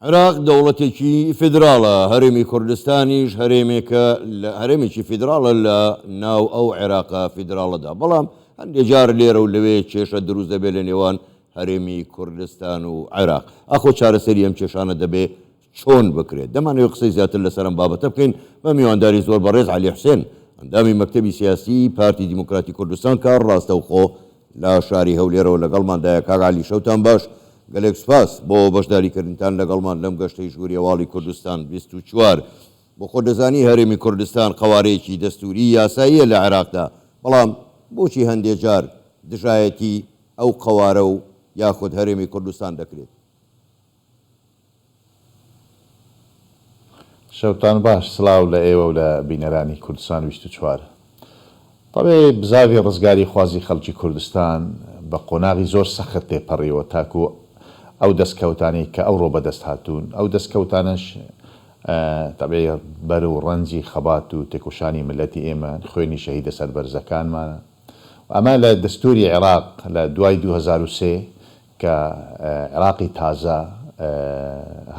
عێراق دەوڵەتێکی فیدراڵە، هەرێمی کوردستانیش هەرێمێکی فیدراڵە لە ناو ئەو عێراقە فیدراڵەدا، بەڵام هەندێک جار لێرە و لەوێ کێشە دروست دەبێت لە نێوان هەرێمی کوردستان و عێراق. ئەخۆ چارەسەری ئەم کێشانە دەبێت چۆن بکرێت؟ دەمانەوێت قسەی زیاتر لەسەرم بابەتە بکەین بە میوانداری زۆر بەڕێز عەلی حوسێن، ئەندامی مەکتەبی سیاسی پارتی دیموکراتی کوردستان کار ڕاستەوخۆ لە شاری هەولێرەوە لەگەڵماندایە. کاک عەلی شەوتان باش، گەلێک سوپاس بۆ بەشداریکردنتان لەگەڵمان لەم گەشتەی ژووری هەواڵی کوردستان 24. بۆ خۆ دەزانی هەرێمی کوردستان قەوارەیەکی دەستوری یاساییە لە عێراقدا، بەڵام بۆچی هەندێک جار دژایەتی ئەو قەوارە و یاخود هەرێمی کوردستان دەکرێت؟ شەوتان باش، سڵاو لە ئێوە و لە بینەرانی کوردستان 24. طبێ بزاوی ڕزگاری خوازی خەڵکی کوردستان بە قۆناغی زۆر سەخت تێپەڕیەوە تاکو ئەو دەستکەوتانی کە ئەوڕۆ بەدەست هاتوون. ئەو دەستکەوتانش طبێ بەر و ڕەنجی خەبات و تێکوشانی ملەتی ئێمە خوێنی شەهیدە سەربەرزەکانمانە. ئەمە لە دەستوری عێراق لە دوای 2003 کە عێراقی تازە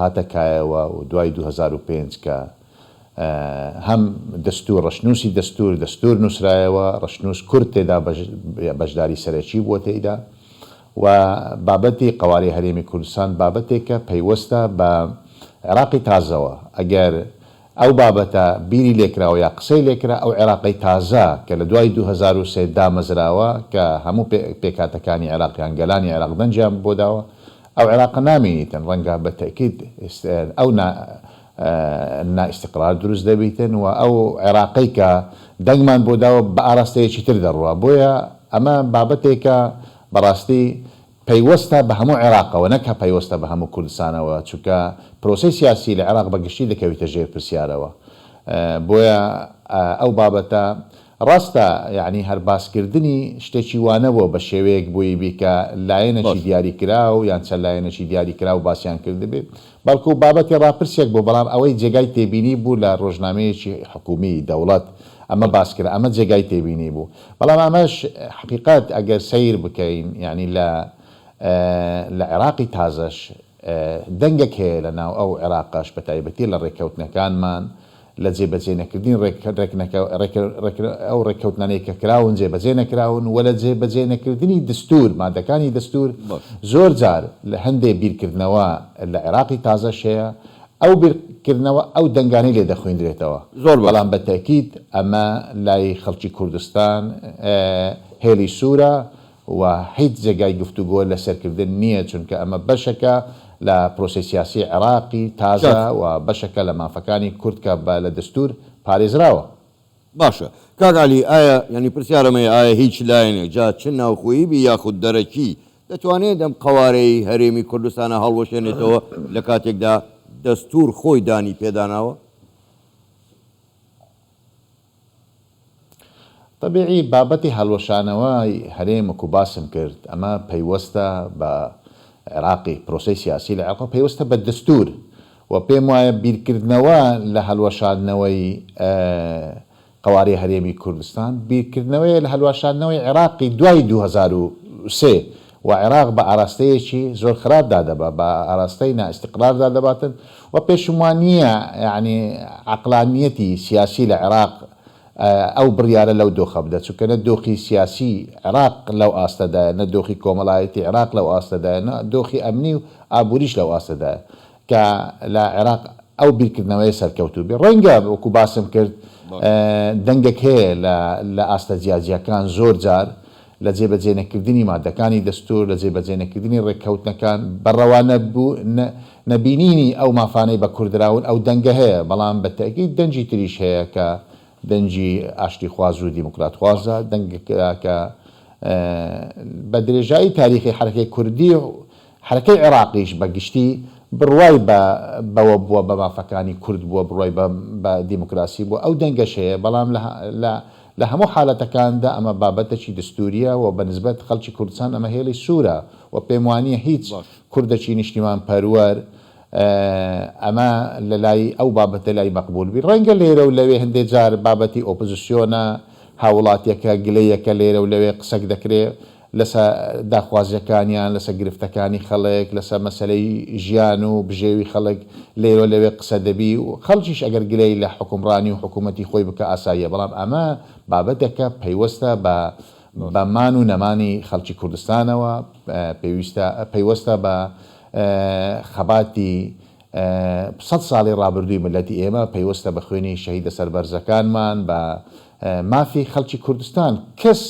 هاتەکایەوە و دوای 2005 کە هەم دەستور ڕەشنووسی دەستور نووسرایەوە، ڕەشنووس کورد تێدا بەشداری سەرەکی بووە تێیدا، و بابەتی قەوارەی هەرێمی کوردستان بابەتێکە پەیوەستە بە عێراقی تازەوە. ئەگەر ئەو بابەتە بیری لێکراوە یا قسەی لێکرا، ئەو عێراقی تازە کە لە دوای 2003 دامەزراوە کە هەموو پێکاتەکانی عێراقیان گەلانی عێراق دەنجیان بۆ داوە، ئەو عێراق نامێنیتن، ڕەنگە بە تەکید ئەو نائیستیقرار دروست دەبیتن و ئەو عێراقی کە دەنگمان بۆ داوە بە ئاراستەیەکی تر دەڕوە. بۆیە ئەمە بابەتێکە بەڕاستی پەیوەستە بە هەموو عێراقەوە، نەکە پەیوەستە بە هەموو کوردستانەوە، چونکە پرۆسەی سیاسی لە عێراق بەگشتی دەکەویتە ژێر پرسیارەوە. بۆیە ئەو بابەتە ڕاستە، یعنی هەر باسکردنی شتێکی وانەبووە بە شێوەیەک بووی بیکە لایەنێکی دیاری کرا و یان چەند لایەنێکی دیاری کرا و باسییان کرد بێت، بەڵکو بابەتی ڕاپرسێک بوو، بەڵام ئەوەی جێگای تێبینی بوو لە ڕۆژنامەیەکی حکومی دەوڵەت ئەمە باسکرا، ئەمە جێگای تێبینی بوو. بەڵام ئەمەش حقیقت ئەگەر سیر بکەین، یعنی لە عێراقی تازەش دەنگێک هەیە لە ناو ئەو عێراقاش بە تایبەتی لە ڕێککەوتنەکانمان لە جێبەجێ نەکردین ئەو ڕێککەوتنانەی کە کراون جێبەجێ نەکراون، وە لە جێبەجێ نەکردنی دەستور مادەکانی دەستور زۆر جار لە هەندێک بیرکردنەوە لە عێراقی تازەش هەیە، ئەو بیرکردنەوە ئەو دەنگانەی لێ دەخوێندرێتەوە زۆر، بەڵام بە تاکید ئەمە لای خەڵکی کوردستان هێلی سوورە و هیچ جێگای گفتوگۆ لە سەرکردن نییە، چونکە ئەمە بەشەکە لە پرۆسی سیاسی عێراقی تازە و بەشەکە لە مافەکانی کورد کە لە دەستور پارێزراوە. باشە کاک عەلی، ئایا ینی پرسیارەمەیە ئایا هیچ لایەنێک جا چ ناوخۆیی بی یاخود دەرەکی دەتوانێت ئەم قەوارەی هەرێمی کوردستانە هەڵوەشێنێتەوە لە کاتێکدا دەستور خۆی دانی پێداناوە؟ طبیعی بابەتی هەڵوەشانەوەی هەرێم وەکو باسم کرد، ئەمە پەیوەستە بە عێراقی پرۆسەی سیاسی لە عێراق پەیوەستە بە دەستور، و پێم وایە بیرکردنەوە لە هەڵوەشاندنەوەی قەوارەی هەرێمی کوردستان بیرکردنەوەی لە هەڵوەشاندنەوەی عێراقی دوای 2003 و عێراق بە ئاراستەیەکی زۆر خراپدا دەبا، بە ئاراستەی نائیستیقراردا دەباتن، و پێشمان نییە یعنی عەقلانیەتی سیاسی لە عێراق ئەو بڕیارە لەو دۆخە بدە، چونکە نە دۆخی سیاسی عێراق لەو ئاستەدایە، نە دۆخی کۆمەڵایەتی عێراق لەو ئاستەدایە، نە دۆخی ئەمنی و ئابووریش لەو ئاستەدایە کە لە عێراق ئەو بیرکردنەوەی سەرکەوتوو بێ. ڕەنگە وەکو باسم کرد دەنگێک هەیە لە ئاستە جیاجیەکان زۆر جار لە جێبەجێ نەکردنی مادەکانی دەستور، لە جێبەجێ نەکردنی ڕێککەوتنەکان بەڕەوانە بوو نەبینینی ئەو مافانەی بە کوردراون ئەو دەنگە هەیە، بەڵام بە تاکید دەنجی تریش هەیە کە دەنجی ئاشتی خواز و دیموکرات خوازە، دەنگێکا کە بە درێژایی تاریخی حرەکەی کوردی و حرەکەی عێراقیش بەگشتی بڕوای بەوە بووە بە مافەکانی کورد بووە، بڕوای بە دیموکراسی بووە، ئەو دەنگەش هەیە، بەڵام لە هەموو حالەتەکاندا ئەمە بابەتێکی دەستوریە و بەنسبەت خەڵکی کوردستان ئەمە هێڵی سوورە و پێم وانییە هیچ کوردێکی نیشتیمان پەروەر ئەمە لە لای ئەو بابەتە لای مەقبول بی. ڕەنگە لێرە و لەوێ هەندێک جار بابەتی ئۆپۆزیسیۆنە هاوڵاتیەکە گلەیەکە لێرە و لەوێ قسەک دەکرێت، لەسەر داخوازیەکانیان لەسەر گرفتەکانی خەڵک لەسەر مەسەلەی ژیان و بژێوی خەڵک لێرە لەوێ قسە دەبی و خەڵکیش ئەگەر گلەی لە حکومڕانی و حکوومەتی خۆی بکە ئاساییە بەڵام ئەمە بابەتێکە پەیوەستە بە مان و نەمانی خەڵکی کوردستانەوە پەیوەستە بە خەباتی 100 ساڵی ڕابردووی ملەتی ئێمە پەیوەستە بە خوێنی شەهیدە سەربەرزەکانمان بە مافی خەڵکی کوردستان کەس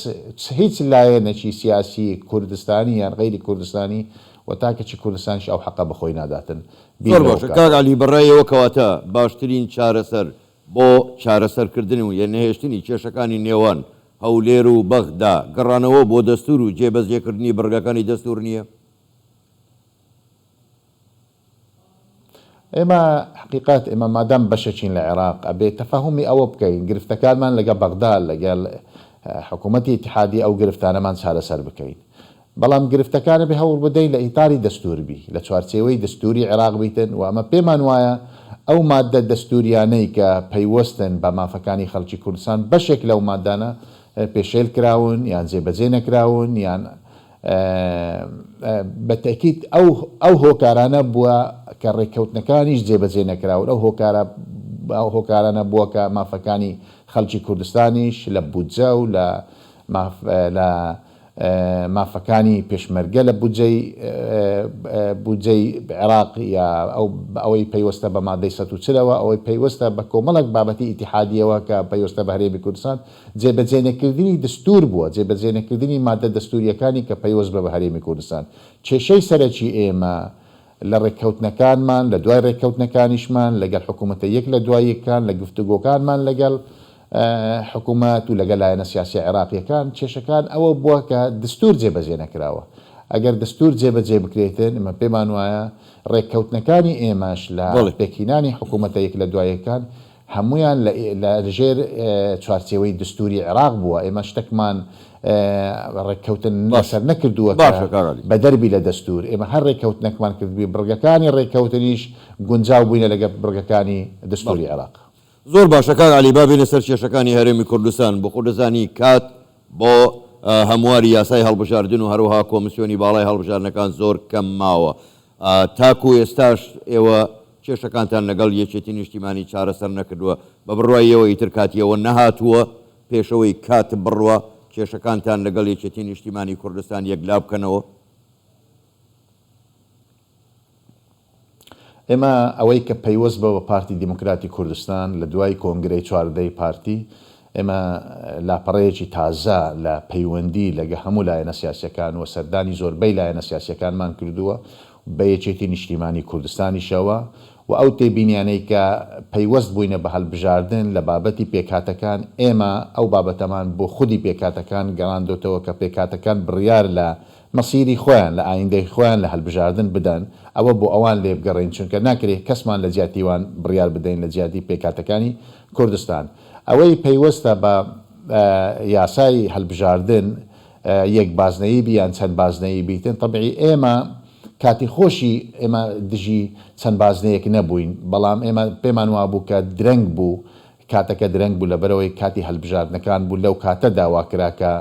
هیچ لایەنێکی سیاسی کوردستانی یان غەیری کوردستانی و تاکەچی کوردستانیش ئەو حەقە بەخۆی ناداتن. زۆر باشە کاک عەلی بەڕێیەوە کەواتە باشترین چارەسەر بۆ چارەسەرکردن و یان نەهێشتنی کێشەکانی نێوان هەولێر و بەغدا گەڕانەوە بۆ دەستور و جێبەجێکردنی بەرگەکانی دەستور نییە؟ ئێمە حقیقات ئێمە مادام بەشەچین لە عێراق ئەبێ تەفاهمی ئەوە بکەین گرفتەکانمان لەگە بەغدا لەگەڵ حکوومەتی ئیتحادی ئەو گرفتانەمان چارەسەر بکەین بەڵام گرفتەکانە بێ هەوڵ بدەین لە ئیتاری دەستوربی لە چوارچێوەی دەستوری عێراق بیتن و ئەمە پێمان وایە ئەو مادە دەستوریانەی کە پەیوەستن بە مافەکانی خەڵکی کوردستان بەشێک لەو مادانە پێشێل کراون یان جێبەجێ نەکراون یان بەتەکیید ئەو هۆکارانە بووە کە ڕێککەوتنەکانیش جێبەجێ نەکراون ئەو هۆکارانە بووە کە مافەکانی خەڵکی کوردستانیش لە بودجە و لە مافەکانی پێشمەرگە لە بودجەی عێراق یا ئەوەی پەیوەستە بە مادەی ١٤ەوە ئەوەی پەیوەستە بە کۆمەڵک بابەتی ئیتیحادیەوە کە پەیوەستە بە هەرێمی کوردستان جێبەجێنەکردنی دەستور بووە جێبەجێنەکردنی مادە دەستوریەکانی کە پەیوەست بە هەرێمی کوردستان کێشەی سەرەکی ئێمە لە ڕێککەوتنەکانمان لە دوای ڕێککەوتنەکانیشمان لەگەڵ حکوومەتە یەک لە دواییەکان لە گفتوگۆکانمان لەگەڵ حکوومەت و لەگەڵ لایەنە سیاسی عێراقیەکان کێشەکان ئەوە بووە کە دستور جێبەجێ نەکراوە ئەگەر دستور جێبەجێ بکرێتن ئمە پێمان وایە ڕێککەوتنەکانی ئێمەش لە پێکینانی حکوومەتە یەک لە دوایەکان هەمویان لەژێر چوارچێوەی دستوری عێراق بووە ئێمە شتێکمان ڕێککەوتن لەسەر نەکردووە بە دەربی لە دەستور ئێمە هەر ڕێککەوتنێکمان کردبی بڕگەکانی ڕێککەوتنیش گونجاو بووینە لەگە بڕگەکانی دستوری عێراق. زۆر باشە کاک عەلی با بێنە سەر کێشەکانی هەرێمی کوردستان بۆ خۆدەزانی کات بۆ هەمواری یاسای هەڵبژاردن و هەروەها کۆمیسیۆنی باڵای هەڵبژاردنەکان زۆر کەم ماوە تاکو ئێستاش ئێوە کێشەکانتان لەگەڵ یەکێتی نیشتیمانی چارەسەر نەکردووە بە بڕواییەوە ئیتر کاتیەوە نەهاتووە پێشەوەی کات بڕوە کێشەکانتان لەگەڵ یەکێتی نیشتیمانی کوردستان یەکلا بکەنەوە؟ ئێمە ئەوەی کە پەیوەست بە پارتی دیموکراتی کوردستان لە دوای کۆنگرەی چواردەی پارتی ئێمە لاپەڕەیەکی تازە لە پەیوەندی لەگە هەموو لایەنە سیاسیەکان و سەردانی زۆربەی لایەنە سیاسیەکانمان کردووە بە یەکێتی نیشتیمانی کوردستانیشەوە و ئەو تێبینیانەی کە پەیوەست بووینە بە هەڵبژاردن لە بابەتی پێکاتەکان ئێمە ئەو بابەتەمان بۆ خودی پێکاتەکان گەڕاندۆتەوە کە پێکاتەکان بڕیار لە مەسیری خۆیان لە ئایندەی خۆیان لە هەڵبژاردن بدەن ئەوە بۆ ئەوان لێ بگەڕین چونکە ناکرێت کەسمان لە جیاتیوان بڕیار بدەین لە جیاتی پێکاتەکانی کوردستان ئەوەی پەیوەستە بە یاسای هەڵبژاردن یەک بازنەیی بیان چەند بازنەیی بیتن طبعی ئێمە کاتی خۆشی ئێمە دژی چەند بازنەیەک نەبووین بەڵام ئێمە پێمان وابوو کە درەنگ بوو کاتەکە درەنگ بوو لەبەرەوەی کاتی هەڵبژاردنەکان بوو لەو کاتە داواکراکە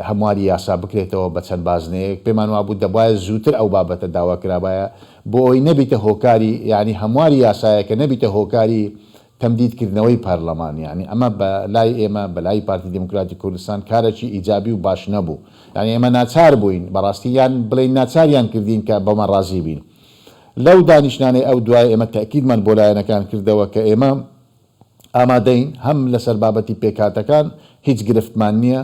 هەمواری یاسا بکرێتەوە بە چەند بازنەیەک پێمان وابوو دەبایە زووتر ئەو بابەتە داواکرابایە بۆ ئەوی نەبیتە هۆکاری یعنی هەمواری یاسایە کە نەبیتە هۆکاری تەمدیدکردنەوەی پارلەمان یعنی ئەمە بە لای ئێمە بە لای پارتی دیموکراتی کوردستان کارێکی ئیجابی و باش نەبوو یعنی ئێمە ناچار بووین بەڕاستی یان بڵێن ناچاریان کردین کە بەمە ڕازی بین لەو دانیشتانەی ئەو دوای ئێمە تەکیدمان بۆ لایەنەکان کردەوە کە ئێمە ئامادەین هەم لەسەر بابەتی پێکاتەکان هیچ گرفتمان نییە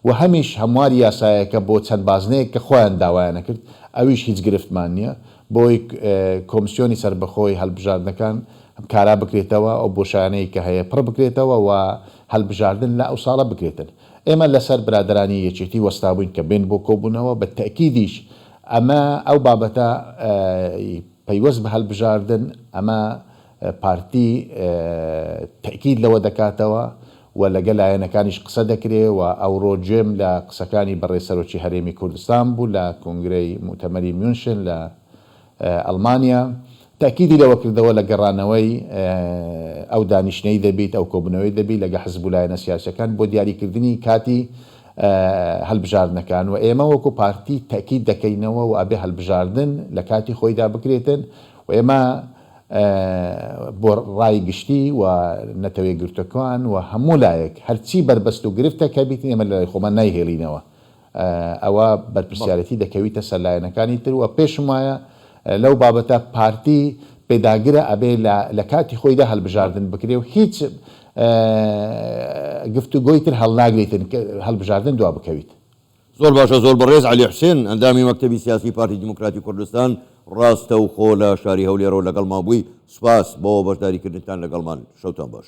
و هەمیش هەمواری یاسایەکە بۆ چەند بازنەیەک کە خۆیان داوایانە کرد ئەویش هیچ گرفتمان نییە بۆی کۆمیسیۆنی سربەخۆی هەڵبژاردنەکان کارا بکرێتەوە ئەو بۆشانەی کە هەیە پڕ بکرێتەوە و هەڵبژاردن لە ئەو ساڵە بکرێتن ئێمە لەسەر برادرانی یەکێتی وەستابووین کە بێن بۆ کۆبوونەوە بە تەکیدیش ئەمە ئەو بابەتە پەیوەست بە هەڵبژاردن ئەمە پارتی تەکید لەوە دەکاتەوە و لەگەڵ لایەنەکانیش قسە دەکرێت و ئەو ڕۆژێم لە قسەکانی بەڕێسەرۆکی هەرێمی کوردستان بوو لە کۆنگرەی موتەمەری میونشن لە ئەڵمانیا تاکیدی لەوە کردەوە لە گەڕانەوەی ئەو دانیشتنەی دەبیت ئەو کۆبوونەوەی دەبی لەگە حزب و لایەنە سیاسەکان بۆ دیاریکردنی کاتی هەڵبژاردنەکان و ئێمە وەکو پارتی تاکید دەکەینەوە و ئابێ هەڵبژاردن لە کاتی خۆیدا بکرێتن و ئێمە بۆ ڕای گشتی و نەتەوەی گرتوەکان و هەموو لایەک هەرچی بربەست و گرفتە کە بیتن ئێمە لە خۆمان نایهێڵینەوە ئەوە بەرپرسیارەتی دەکەویتە سەرلایەنەکانی تر و پێشم وایە لەو بابەتە پارتی پێداگرە ئەبێ لە کاتی خۆیدا هەڵبژاردن بکرێ و هیچ گفتوگۆی تر هەڵناگریتن هەڵبژاردن دوا بکەویت. زۆر باشە زۆر بەڕێز علی حوسێن ئەندامی مەکتەبی سیاسی پارتی دیموکراتی کوردستان ڕاستە و خۆ لە شاری هەولێرەوە لەگەڵمان بووی سوپاس بۆ بەشداریکردنتان لەگەڵمان شەوتان باش.